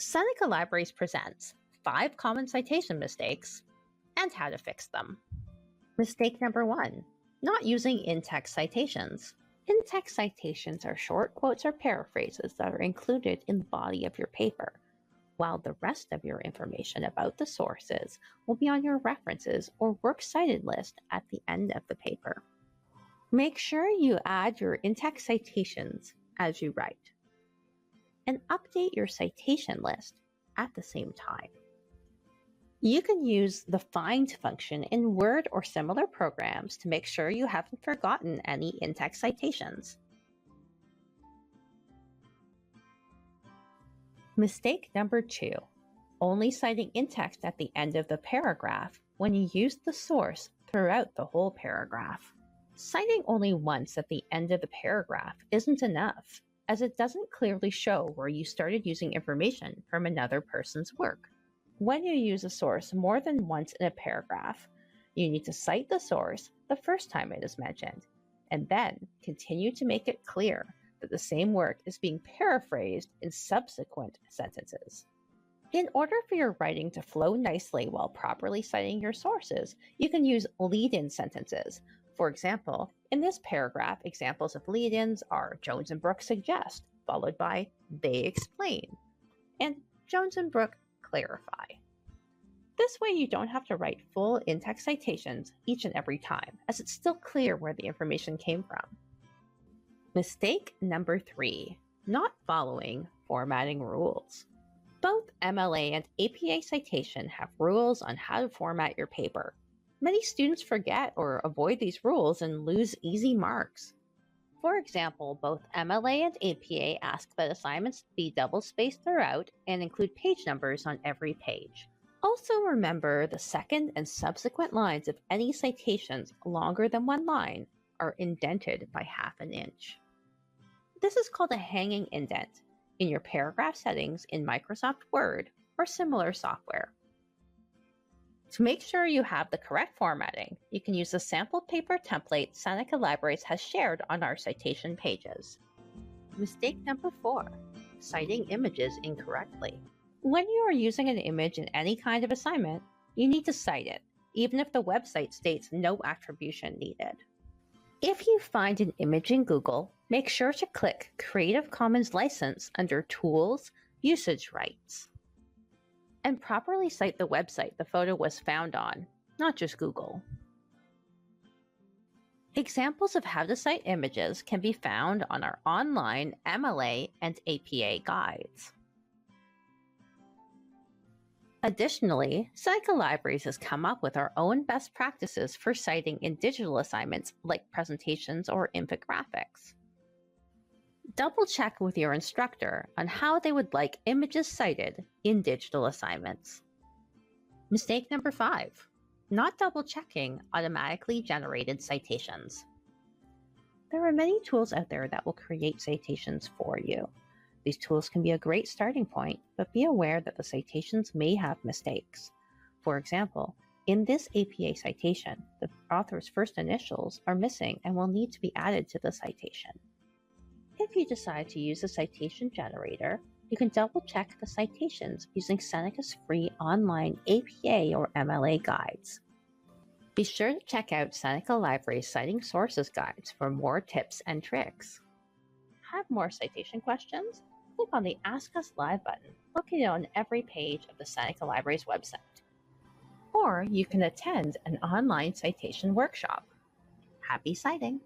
Seneca Libraries presents 5 common citation mistakes and how to fix them. Mistake number 1, not using in-text citations. In-text citations are short quotes or paraphrases that are included in the body of your paper, while the rest of your information about the sources will be on your references or works cited list at the end of the paper. Make sure you add your in-text citations as you write, and update your citation list at the same time. You can use the find function in Word or similar programs to make sure you haven't forgotten any in-text citations. Mistake number 2, only citing in-text at the end of the paragraph when you use the source throughout the whole paragraph. Citing only once at the end of the paragraph isn't enough, as it doesn't clearly show where you started using information from another person's work. When you use a source more than once in a paragraph, you need to cite the source the first time it is mentioned, and then continue to make it clear that the same work is being paraphrased in subsequent sentences. In order for your writing to flow nicely while properly citing your sources, you can use lead-in sentences. For example, in this paragraph, examples of lead-ins are Jones and Brooke suggest, followed by they explain, and Jones and Brooke clarify. This way you don't have to write full in-text citations each and every time, as it's still clear where the information came from. Mistake number 3, not following formatting rules. Both MLA and APA citation have rules on how to format your paper. Many students forget or avoid these rules and lose easy marks. For example, both MLA and APA ask that assignments be double-spaced throughout and include page numbers on every page. Also remember the second and subsequent lines of any citations longer than one line are indented by ½ an inch. This is called a hanging indent in your paragraph settings in Microsoft Word or similar software. To make sure you have the correct formatting, you can use the sample paper template Seneca Libraries has shared on our citation pages. Mistake number 4, citing images incorrectly. When you are using an image in any kind of assignment, you need to cite it, even if the website states no attribution needed. If you find an image in Google, make sure to click Creative Commons License under Tools, Usage Rights, and properly cite the website the photo was found on, not just Google. Examples of how to cite images can be found on our online MLA and APA guides. Additionally, Seneca Libraries has come up with our own best practices for citing in digital assignments like presentations or infographics. Double-check with your instructor on how they would like images cited in digital assignments. Mistake number 5, not double-checking automatically generated citations. There are many tools out there that will create citations for you. These tools can be a great starting point, but be aware that the citations may have mistakes. For example, in this APA citation, the author's first initials are missing and will need to be added to the citation. If you decide to use a citation generator, you can double-check the citations using Seneca's free online APA or MLA guides. Be sure to check out Seneca Libraries Citing Sources guides for more tips and tricks. Have more citation questions? Click on the Ask Us Live button located on every page of the Seneca Libraries website. Or you can attend an online citation workshop. Happy citing!